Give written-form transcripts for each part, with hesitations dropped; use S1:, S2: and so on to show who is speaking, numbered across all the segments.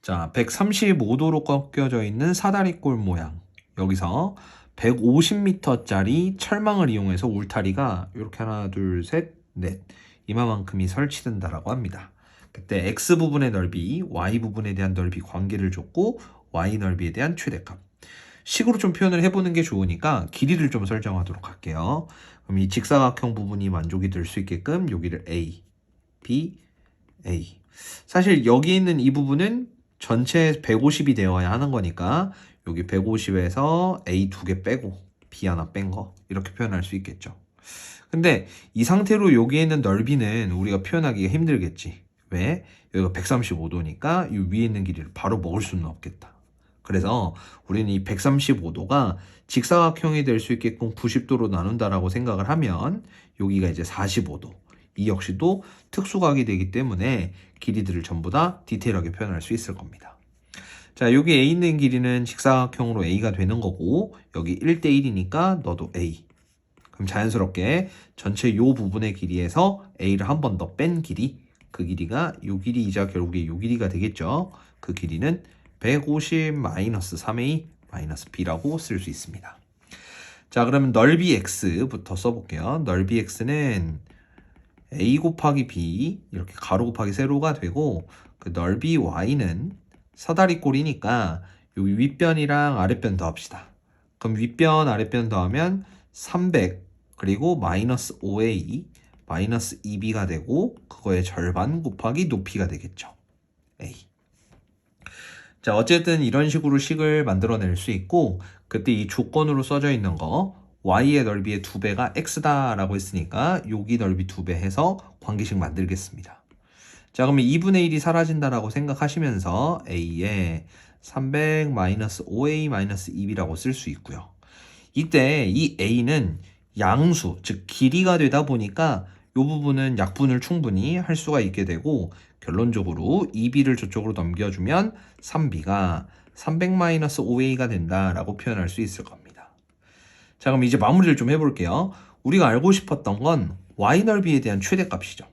S1: 자, 135도로 꺾여져 있는 사다리꼴 모양. 여기서 150m짜리 철망을 이용해서 울타리가 이렇게 하나, 둘, 셋, 넷 이만큼이 설치된다라고 합니다. 그때 x 부분의 넓이, y 부분에 대한 넓이 관계를 줬고 y 넓이에 대한 최대값. 식으로 좀 표현을 해보는 게 좋으니까 길이를 좀 설정하도록 할게요. 그럼 이 직사각형 부분이 만족이 될 수 있게끔 여기를 A, B, A. 사실 여기 있는 이 부분은 전체 150이 되어야 하는 거니까 여기 150에서 A 두 개 빼고 B 하나 뺀 거 이렇게 표현할 수 있겠죠. 근데 이 상태로 여기에 있는 넓이는 우리가 표현하기가 힘들겠지. 왜? 여기가 135도니까 이 위에 있는 길이를 바로 먹을 수는 없겠다. 그래서 우리는 이 135도가 직사각형이 될 수 있게끔 90도로 나눈다라고 생각을 하면 여기가 이제 45도. 이 역시도 특수각이 되기 때문에 길이들을 전부 다 디테일하게 표현할 수 있을 겁니다. 자, 여기 A 있는 길이는 직사각형으로 A가 되는 거고 여기 1대1이니까 너도 A. 그럼 자연스럽게 전체 요 부분의 길이에서 A를 한 번 더 뺀 길이, 그 길이가 요 길이이자 결국에 요 길이가 되겠죠. 그 길이는 150-3A-B라고 쓸 수 있습니다. 자, 그러면 넓이 X부터 써볼게요. 넓이 X는 A 곱하기 B 이렇게 가로 곱하기 세로가 되고 그 넓이 Y는 사다리꼴이니까 여기 윗변이랑 아랫변 더합시다. 그럼 윗변 아랫변 더하면 300 그리고 마이너스 5A 마이너스 2B가 되고 그거의 절반 곱하기 높이가 되겠죠. A. 자, 어쨌든 이런 식으로 식을 만들어낼 수 있고 그때 이 조건으로 써져 있는 거 y의 넓이의 2배가 x다라고 했으니까 여기 넓이 2배 해서 관계식 만들겠습니다. 자, 그러면 2분의 1이 사라진다라고 생각하시면서 a에 300-5a-2b라고 쓸 수 있고요. 이때 이 a는 양수, 즉 길이가 되다 보니까 이 부분은 약분을 충분히 할 수가 있게 되고 결론적으로 2b를 저쪽으로 넘겨주면 3b가 300-5a가 된다라고 표현할 수 있을 겁니다. 자, 그럼 이제 마무리를 좀 해볼게요. 우리가 알고 싶었던 건 y 넓이에 대한 최대값이죠.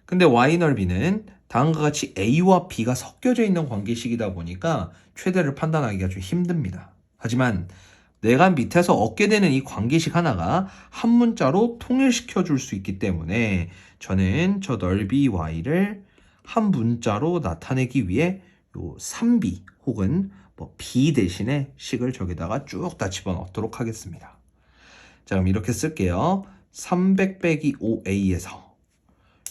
S1: 근데 y 넓이는 다음과 같이 a와 b가 섞여져 있는 관계식이다 보니까 최대를 판단하기가 좀 힘듭니다. 하지만 내가 밑에서 얻게 되는 이 관계식 하나가 한 문자로 통일시켜 줄 수 있기 때문에 저는 저 넓이 y를 한 문자로 나타내기 위해 요 3b 혹은 b 대신에 식을 저기다가 쭉 다 집어넣도록 하겠습니다. 자, 그럼 이렇게 쓸게요. 300 빼기 5a에서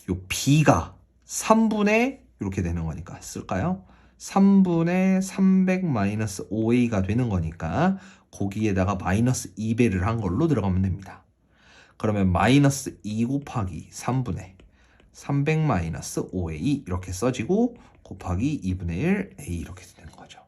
S1: 요 b가 3분의 이렇게 되는 거니까 쓸까요? 3분의 300 마이너스 5a가 되는 거니까 거기에다가 마이너스 2배를 한 걸로 들어가면 됩니다. 그러면 마이너스 2 곱하기 3분의 300 마이너스 5a 이렇게 써지고 곱하기 2분의 1 a 이렇게 되는 거죠.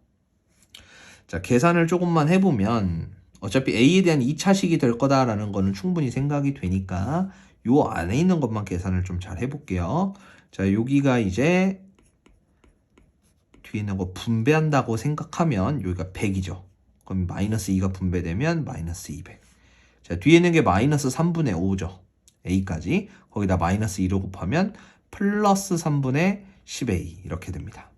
S1: 자, 계산을 조금만 해보면 어차피 a에 대한 2차식이 될 거다라는 거는 충분히 생각이 되니까 요 안에 있는 것만 계산을 좀 잘 해볼게요. 자, 여기가 이제 뒤에 있는 거 분배한다고 생각하면 여기가 100이죠. 그럼 마이너스 2가 분배되면 마이너스 200. 자, 뒤에 있는 게 마이너스 3분의 5죠. a까지. 거기다 마이너스 2로 곱하면 플러스 3분의 10a 이렇게 됩니다.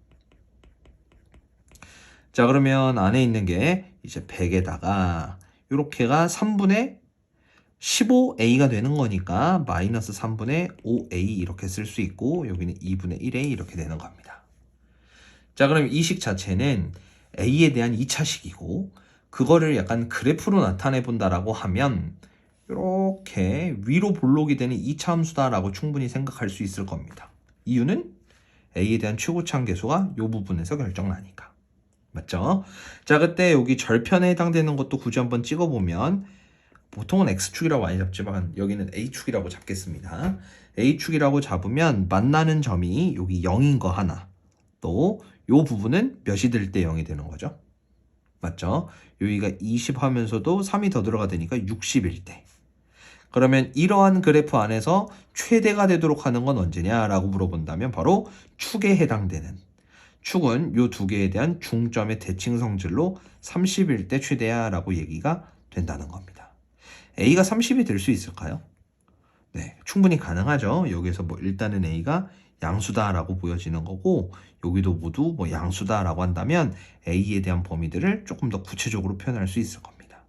S1: 자, 그러면 안에 있는 게 이제 100에다가 이렇게가 3분의 15a가 되는 거니까 마이너스 3분의 5a 이렇게 쓸 수 있고 여기는 2분의 1a 이렇게 되는 겁니다. 자, 그럼 이 식 자체는 a에 대한 2차식이고 그거를 약간 그래프로 나타내 본다라고 하면 이렇게 위로 볼록이 되는 2차 함수다라고 충분히 생각할 수 있을 겁니다. 이유는 a에 대한 최고치 함계수가 이 부분에서 결정나니까. 맞죠? 자, 그때 여기 절편에 해당되는 것도 굳이 한번 찍어보면 보통은 x축이라고 많이 잡지만 여기는 a축이라고 잡겠습니다. a축이라고 잡으면 만나는 점이 여기 0인 거 하나 또 이 부분은 몇이 될 때 0이 되는 거죠? 맞죠? 여기가 20 하면서도 3이 더 들어가되니까 60일 때. 그러면 이러한 그래프 안에서 최대가 되도록 하는 건 언제냐라고 물어본다면 바로 축에 해당되는 축은 이 두 개에 대한 중점의 대칭 성질로 30일 때 최대야 라고 얘기가 된다는 겁니다. A가 30이 될 수 있을까요? 네, 충분히 가능하죠. 여기서 뭐 일단은 A가 양수다라고 보여지는 거고 여기도 모두 뭐 양수다라고 한다면 A에 대한 범위들을 조금 더 구체적으로 표현할 수 있을 겁니다.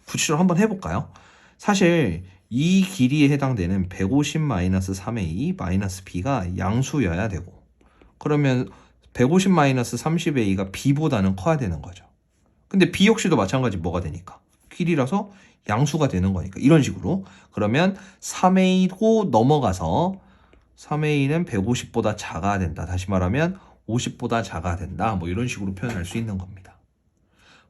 S1: 구체적으로 한번 해볼까요? 사실 이 길이에 해당되는 150-3A B가 양수여야 되고 그러면 150-30A가 B보다는 커야 되는 거죠. 근데 B 역시도 마찬가지 뭐가 되니까 길이라서 양수가 되는 거니까 이런 식으로 그러면 3A고 넘어가서 3A는 150보다 작아야 된다. 다시 말하면 50보다 작아야 된다. 뭐 이런 식으로 표현할 수 있는 겁니다.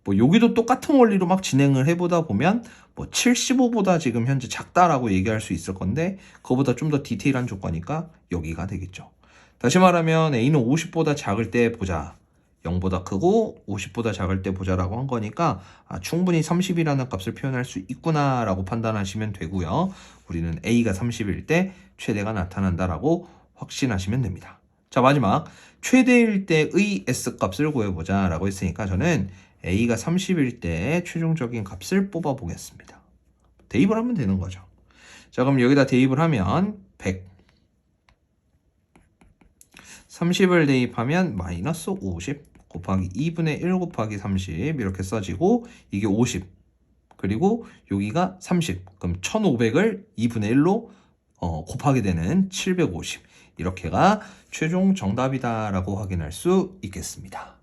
S1: 뭐 여기도 똑같은 원리로 막 진행을 해보다 보면 뭐 75보다 지금 현재 작다라고 얘기할 수 있을 건데 그거보다 좀 더 디테일한 조건이니까 여기가 되겠죠. 다시 말하면 A는 50보다 작을 때 보자. 0보다 크고 50보다 작을 때 보자라고 한 거니까 충분히 30이라는 값을 표현할 수 있구나라고 판단하시면 되고요. 우리는 A가 30일 때 최대가 나타난다라고 확신하시면 됩니다. 자, 마지막 최대일 때의 S값을 구해보자라고 했으니까 저는 A가 30일 때 최종적인 값을 뽑아 보겠습니다. 대입을 하면 되는 거죠. 자, 그럼 여기다 대입을 하면 100 30을 대입하면 마이너스 50 곱하기 2분의 1 곱하기 30 이렇게 써지고 이게 50 그리고 여기가 30 그럼 1500을 2분의 1로 곱하게 되는 750 이렇게가 최종 정답이다 라고 확인할 수 있겠습니다.